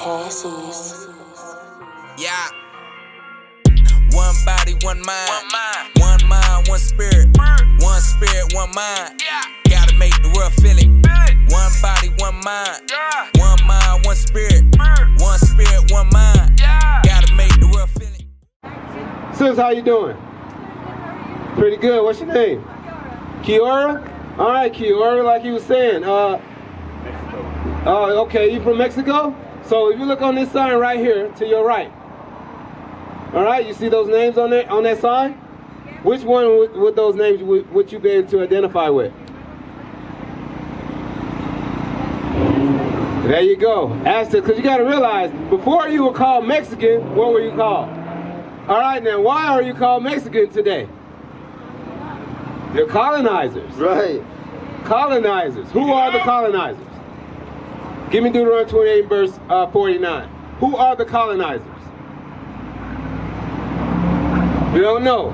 Cassius. Yeah. One body, one mind. One mind, one spirit. One spirit, one mind. Gotta make the world feel it. One body, one mind. One mind, one spirit. One spirit, one mind. Gotta make the world feel it. Sis, how you doing? Pretty good. What's your name? Kiora? All right, Kiora, like you was saying. Oh, okay. You from Mexico? So if you look on this sign right here to your right. All right, you see those names on there, on that sign? Which one with those names would you be able to identify with? There you go. Aztec, because you got to realize, before you were called Mexican, what were you called? All right, now, why are you called Mexican today? You're colonizers. Right. Colonizers. Who are the colonizers? Give me Deuteronomy 28, verse 49. Who are the colonizers? You don't know.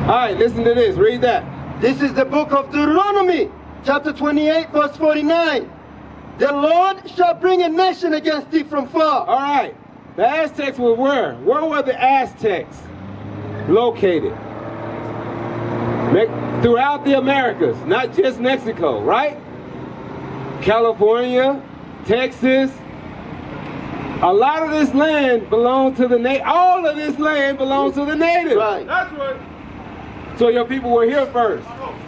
All right, listen to this. Read that. This is the book of Deuteronomy, chapter 28, verse 49. The Lord shall bring a nation against thee from far. All right. The Aztecs were where? Where were the Aztecs located? Throughout the Americas, not just Mexico, right? California, Texas. A lot of this land belongs to the native. All of this land belongs to the natives. Right. That's right. So your people were here first.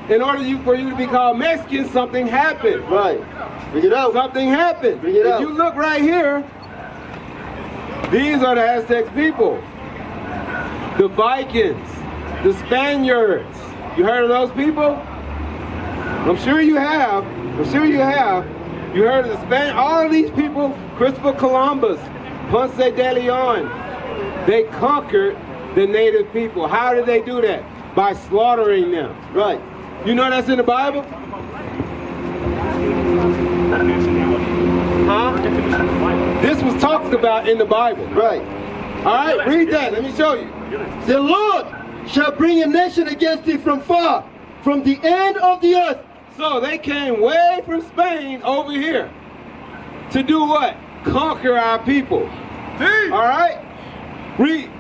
In order for you to be called Mexican, something happened. Right. Bring it out. Something happened. Bring it out. If you look right here, these are the Aztec people. The Vikings, the Spaniards. You heard of those people? I'm sure you have. I'm sure you have. You heard of the Spaniards? All of these people, Christopher Columbus, Ponce de Leon, they conquered the native people. How did they do that? By slaughtering them. Right. You know that's in the Bible? Huh? This was talked about in the Bible. Right. All right, read that. Let me show you. The Lord shall bring a nation against thee from far, from the end of the earth. So they came way from Spain over here to do what? Conquer our people. All right? Read.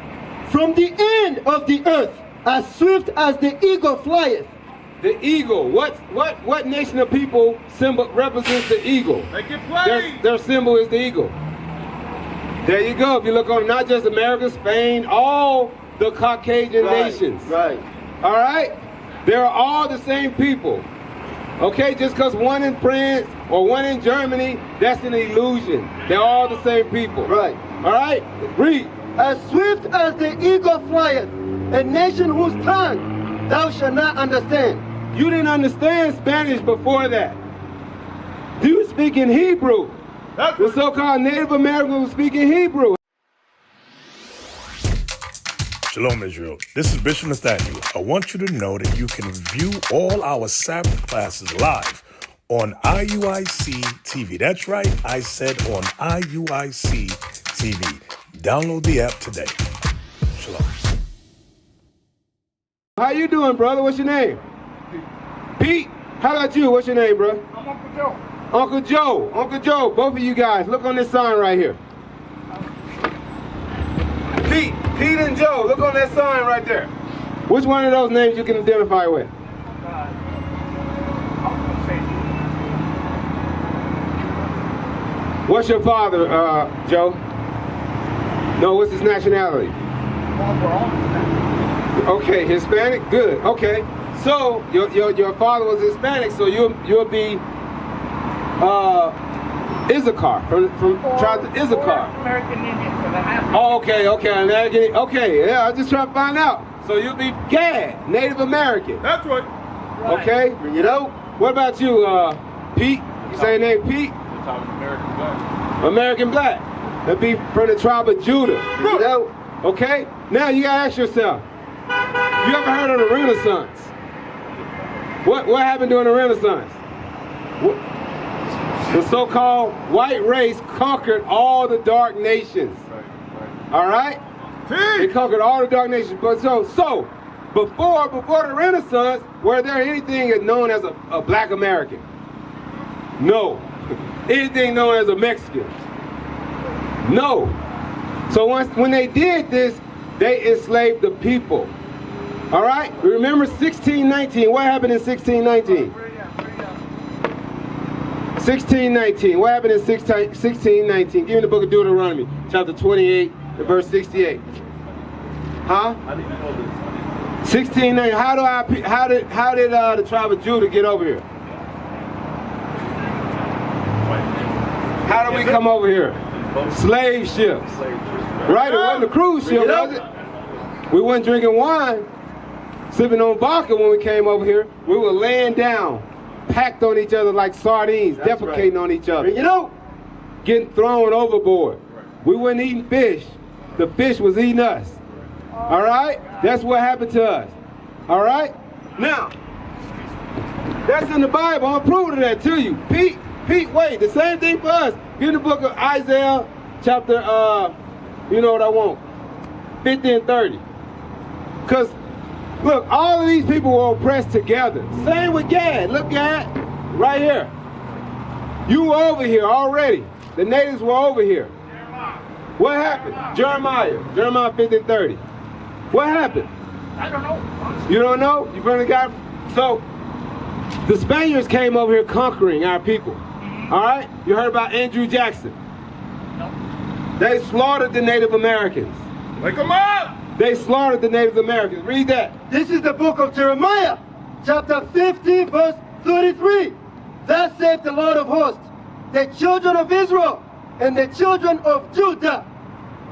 From the end of the earth, as swift as the eagle flieth. The eagle. What nation of people symbol represents the eagle? Their symbol is the eagle. There you go. If you look on not just America, Spain, all the Caucasian nations. Right. All right? They're all the same people. Okay, just because one in France or one in Germany, that's an illusion. They're all the same people. Right. All right? Read. As swift as the eagle flieth, a nation whose tongue thou shalt not understand. You didn't understand Spanish before that. You were speaking Hebrew. The so-called Native Americans were speaking Hebrew. Shalom, Israel. This is Bishop Nathaniel. I want you to know that you can view all our Sabbath classes live on IUIC TV. That's right, I said on IUIC TV. Download the app today. Shalom. How you doing, brother? What's your name? Pete. How about you? What's your name, bro? I'm Uncle Joe. Uncle Joe. Uncle Joe. Both of you guys, look on this sign right here. Pete and Joe, look on that sign right there. Which one of those names you can identify with? What's your father, Joe? No, what's his nationality? Okay, Hispanic? Good, okay. So, your father was Hispanic, so you'll be Issachar, from tribe of Issachar. American Indian for the half. Oh, okay, American, okay, yeah, I just trying to find out. So you'll be Gad, Native American. That's right. Okay? Bring it out. What about you, Pete? You say your name Pete? American Black. American Black. That'd be from the tribe of Judah. Bring it out. Okay? Now you gotta ask yourself, you ever heard of the Renaissance? What happened during the Renaissance? The so-called white race conquered all the dark nations. All right? They conquered all the dark nations. But so before the Renaissance, were there anything known as a black American? No. Anything known as a Mexican? No. So when they did this, they enslaved the people. All right? Remember 1619. What happened in 1619? 1619. What happened in 1619? Give me the book of Deuteronomy, chapter 28, and verse 68. Huh? 1619. How did the tribe of Judah get over here? How did we come over here? Slave ships. Right? It wasn't a cruise ship, was it? We weren't drinking wine, sipping on vodka when we came over here. We were laying down, packed on each other like sardines, defecating on each other. Getting thrown overboard. We weren't eating fish. The fish was eating us. All right? That's what happened to us. All right? Now, that's in the Bible. I'm proving that to you. Pete, wait, the same thing for us. Get in the book of Isaiah, chapter, you know what I want, 50 and 30. Because, look, all of these people were oppressed together. Same with Gad. Look, Gad, right here. You were over here already. The natives were over here. What happened? Jeremiah 50 and 30. What happened? I don't know. You don't know? You from the guy? So, the Spaniards came over here conquering our people. All right? You heard about Andrew Jackson? No. They slaughtered the Native Americans. Wake them up! They slaughtered the Native Americans. Read that. This is the book of Jeremiah, chapter 50, verse 33. Thus saith the Lord of hosts, the children of Israel and the children of Judah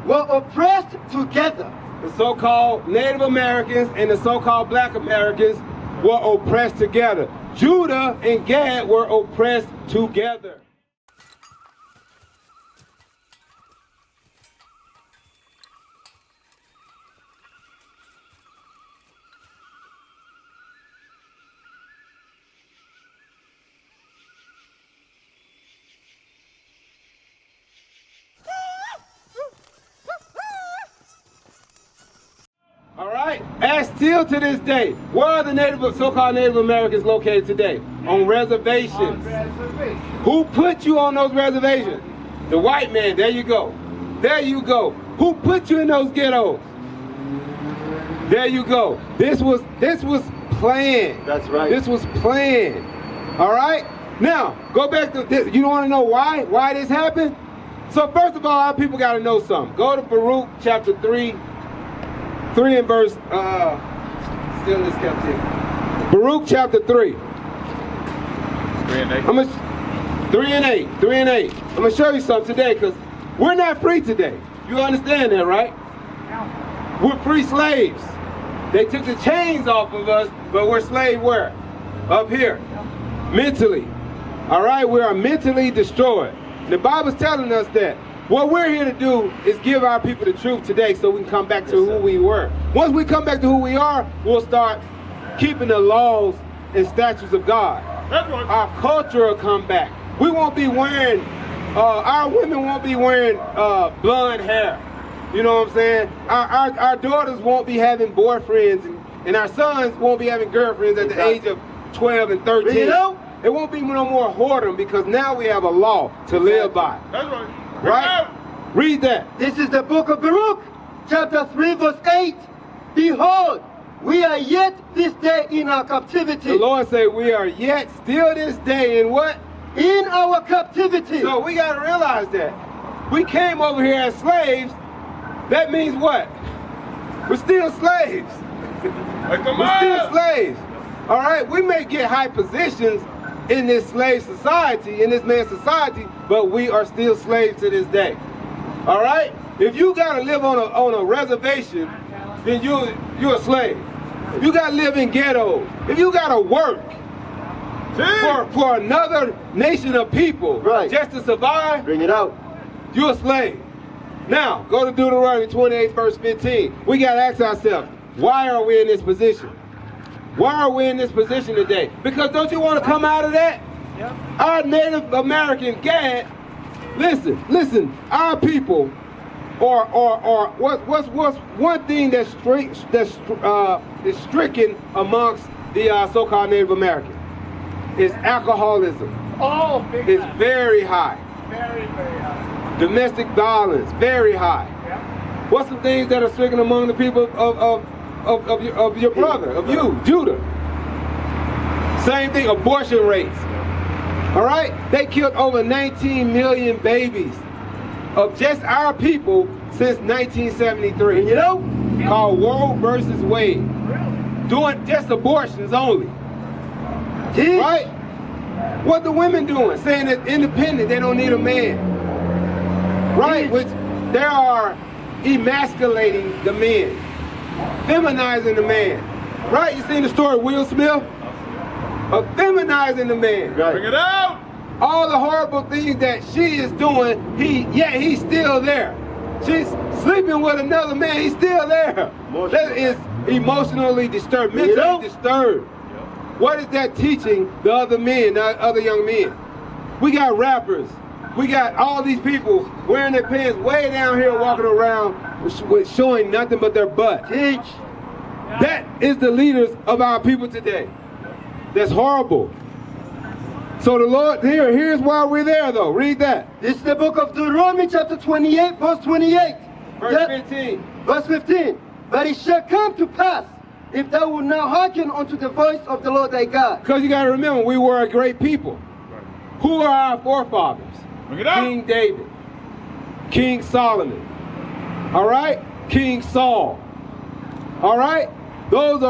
were oppressed together. The so-called Native Americans and the so-called Black Americans were oppressed together. Judah and Gad were oppressed together. All right, and still to this day, where are the so-called Native Americans located today? On reservations. Who put you on those reservations? The white man. There you go. There you go. Who put you in those ghettos? There you go. This was planned. That's right. This was planned. All right. Now go back to this. You don't want to know why? Why this happened? So first of all, our people got to know something. Go to Baruch chapter 3 and verse, still in this captivity. Baruch chapter 3. 3 and 8. 3 and 8. I'm going to show you something today because we're not free today. You understand that, right? We're free slaves. They took the chains off of us, but we're slave where? Up here. Mentally. All right? We are mentally destroyed. The Bible's telling us that. What we're here to do is give our people the truth today so we can come back to who we were. Once we come back to who we are, we'll start keeping the laws and statutes of God. Our culture will come back. We won't be wearing, our women won't be wearing blonde hair. You know what I'm saying? Our daughters won't be having boyfriends and our sons won't be having girlfriends at the age of 12 and 13. You know? It won't be no more whoredom because now we have a law to live by. That's right. Right? Read that. This is the book of Baruch, chapter 3, verse 8. Behold, we are yet this day in our captivity. The Lord said we are yet still this day in what? In our captivity. So we got to realize that. We came over here as slaves. That means what? We're still slaves. We're still slaves. All right? We may get high positions in this slave society, in this man's society, but we are still slaves to this day. All right? If you gotta live on a reservation, then you're a slave. You gotta live in ghettos. If you gotta work for another nation of people just to survive, bring it out. You're a slave. Now, go to Deuteronomy 28, verse 15. We gotta ask ourselves, why are we in this position? Why are we in this position today? Because don't you want to come out of that? Yep. Our Native American Gad, listen, our people, or what's one thing that's stricken amongst the so-called Native Americans is alcoholism. Oh, big It's time. very high. Very, very high. Domestic violence, very high. What's some things that are stricken among the people of your brother, of you, Judah? Same thing, abortion rates. All right? They killed over 19 million babies of just our people since 1973. You know? Called Roe versus Wade. Doing just abortions only. Right? What the women doing? Saying that independent, they don't need a man. Right? Which they are emasculating the men. Feminizing the man. Right? You seen the story of Will Smith? Of feminizing the man. Right. Bring it out! All the horrible things that she is doing, he's still there. She's sleeping with another man, he's still there. That is emotionally disturbed, mentally disturbed. What is that teaching the other men, the other young men? We got rappers. We got all these people wearing their pants way down here walking around with showing nothing but their butt. Teach. That is the leaders of our people today. That's horrible. So the Lord, here's why we're there though. Read that. This is the book of Deuteronomy chapter 28, verse 28. Verse 15. Verse 15. But it shall come to pass, if thou wilt not hearken unto the voice of the Lord thy God. Because you got to remember, we were a great people. Who are our forefathers? Bring it out. King David, King Solomon, all right? King Saul, all right? Those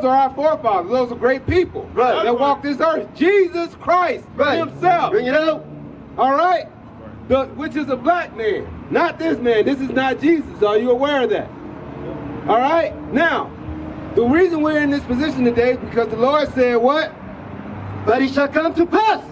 are our forefathers. Those are great people that walked this earth. Jesus Christ himself. Bring it out. All right? Which is a black man. Not this man. This is not Jesus. Are you aware of that? All right? Now, the reason we're in this position today is because the Lord said what? But it shall come to pass,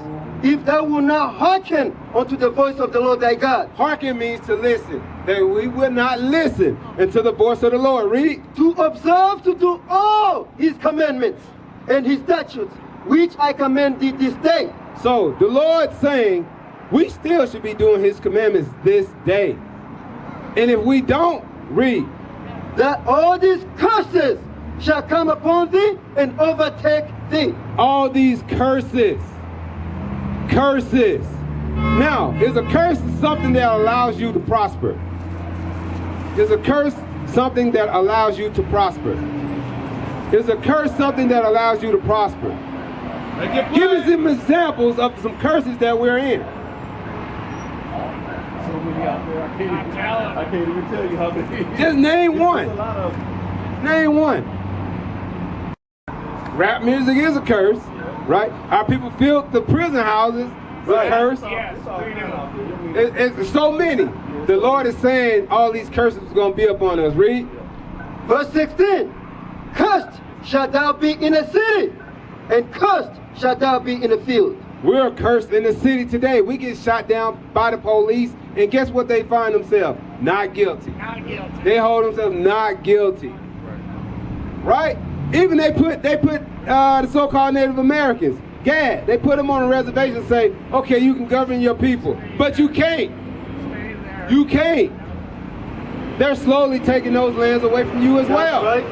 if thou wilt not hearken unto the voice of the Lord thy God. Hearken means to listen. That we will not listen unto the voice of the Lord. Read. To observe to do all his commandments and his statutes, which I command thee this day. So the Lord saying, we still should be doing his commandments this day. And if we don't, read. That all these curses shall come upon thee and overtake thee. All these curses. Curses. Now, is a curse something that allows you to prosper? Is a curse something that allows you to prosper? Is a curse something that allows you to prosper? Give us some examples of some curses that we're in. So many out there, I can't even tell you how many. Just name one. There's a lot of them. Name one. Rap music is a curse, right? Our people filled the prison houses. It's a curse. Yes, It's so many. The Lord is saying all these curses are going to be upon us. Read. Verse 16. Cursed shalt thou be in a city, and cursed shalt thou be in a field. We're cursed in the city today. We get shot down by the police, and guess what they find themselves? Not guilty. Not guilty. They hold themselves not guilty. Right? Even they put the so-called Native Americans, Gad, they put them on a reservation and say, okay, you can govern your people. But you can't. You can't. They're slowly taking those lands away from you as well. Right.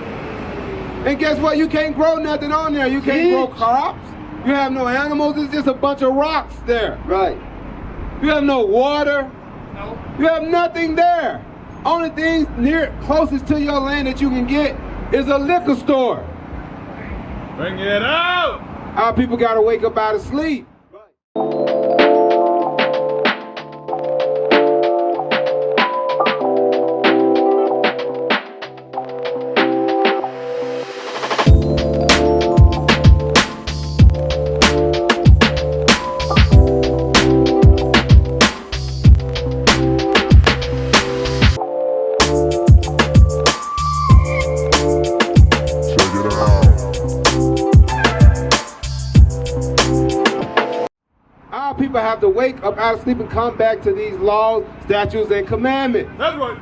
And guess what? You can't grow nothing on there. You can't grow crops. You have no animals. It's just a bunch of rocks there. Right. You have no water. No. You have nothing there. Only thing closest to your land that you can get is a liquor store. Bring it out. Our people got to wake up out of sleep. People have to wake up out of sleep and come back to these laws, statutes, and commandments. That's right.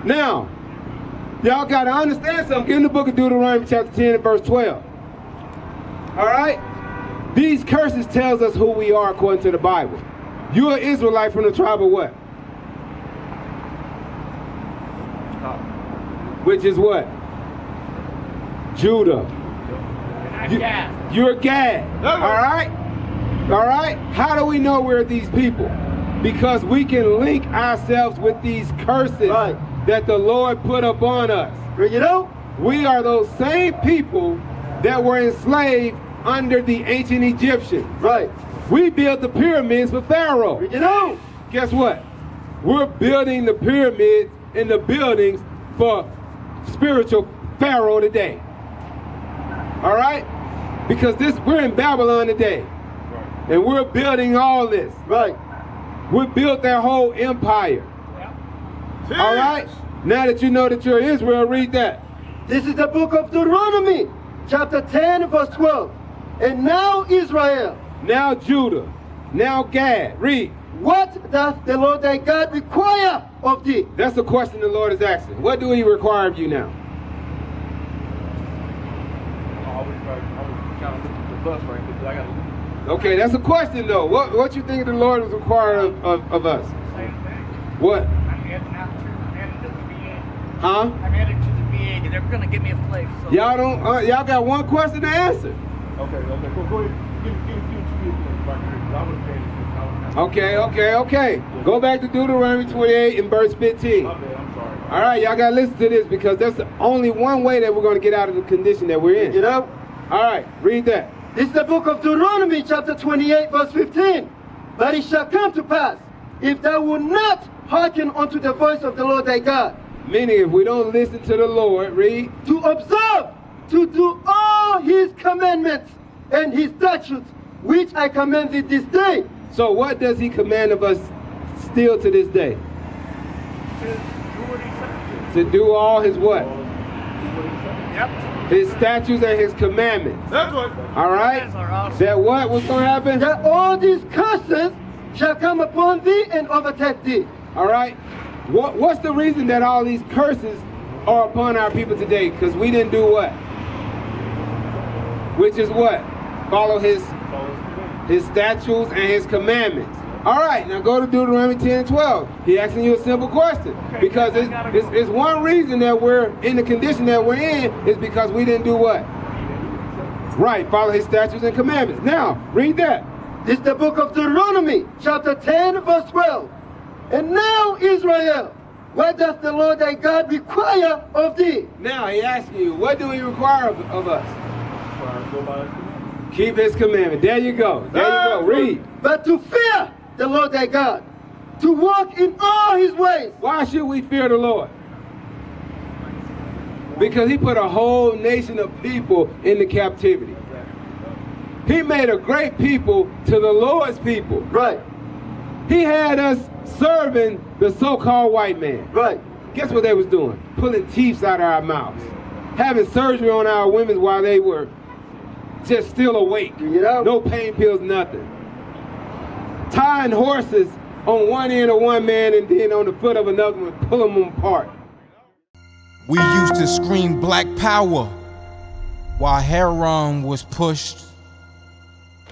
Now, y'all got to understand something. Get in the book of Deuteronomy chapter 10 and verse 12. All right? These curses tells us who we are according to the Bible. You're an Israelite from the tribe of what? Which is what? Judah. You're Gad. All right? All right? How do we know we're these people? Because we can link ourselves with these curses Right. that the Lord put upon us. Bring it out. We are those same people that were enslaved under the ancient Egyptians. Right. We built the pyramids for Pharaoh. Bring it out. Guess what? We're building the pyramids and the buildings for spiritual Pharaoh today. All right? Because we're in Babylon today. And we're building all this. Right. We built their whole empire. All right? Now that you know that you're Israel, read that. This is the book of Deuteronomy, chapter 10, verse 12. And now Israel, Now Judah. Now Gad. Read. what doth the Lord thy God require of thee? That's the question the Lord is asking. What do he require of you now? Okay, that's a question though. What you think the Lord is requiring of us? What? I'm headed to the VA. Huh? I'm headed to the VA, and they're gonna give me a place. So. Y'all don't. Y'all got one question to answer. Okay, go ahead. Give Okay. Go back to Deuteronomy 28 and verse 15. I'm sorry. All right, y'all gotta listen to this because that's the only one way that we're gonna get out of the condition that we're in. Get out. All right, read that. This is the book of Deuteronomy, chapter 28, verse 15. But it shall come to pass, if thou wilt not hearken unto the voice of the Lord thy God, Meaning, if we don't listen to the Lord, read. to observe, to do all his commandments and his statutes, which I command thee this day. So what does he command of us still to this day? To do all his what? Yep. His statutes and his commandments. That's what. All right? Guys are awesome. That what was going to happen? That all these curses shall come upon thee and overtake thee. All right? What's the reason that all these curses are upon our people today? Because we didn't do what? Which is what? Follow his statutes and his commandments. All right, now go to Deuteronomy 10 and 12. He asking you a simple question. Because it's one reason that we're in the condition that we're in is because we didn't do what? Right, follow his statutes and commandments. Now, read that. This is the book of Deuteronomy, chapter 10, verse 12. And now, Israel, what does the Lord thy God require of thee? Now, he asking you, what do he require of us? Keep his commandment. There you go. There you go. Read. But to fear the Lord thy God, to walk in all his ways. Why should we fear the Lord? Because he put a whole nation of people into captivity. He made a great people to the Lord's people. Right, He had us serving the so-called white man. right. Guess what they was doing? Pulling teeth out of our mouths. Having surgery on our women while they were just still awake. You know? No pain pills, nothing. Tying horses on one end of one man and then on the foot of another one, pulling them apart. We used to scream black power while heroin was pushed.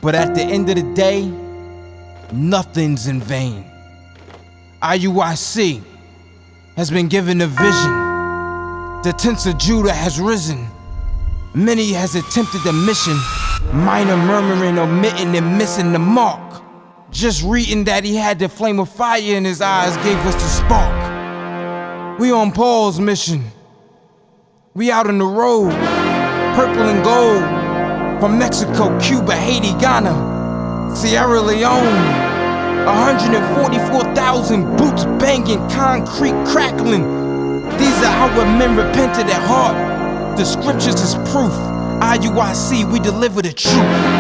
But at the end of the day, nothing's in vain. IUIC has been given a vision. The tents of Judah has risen. Many has attempted the mission, minor murmuring, omitting, and missing the mark. Just reading that he had the flame of fire in his eyes gave us the spark. We on Paul's mission. We out on the road, purple and gold, from Mexico, Cuba, Haiti, Ghana, Sierra Leone. 144,000 boots banging, concrete crackling. These are our men repented at heart. The scriptures is proof. IUIC, we deliver the truth.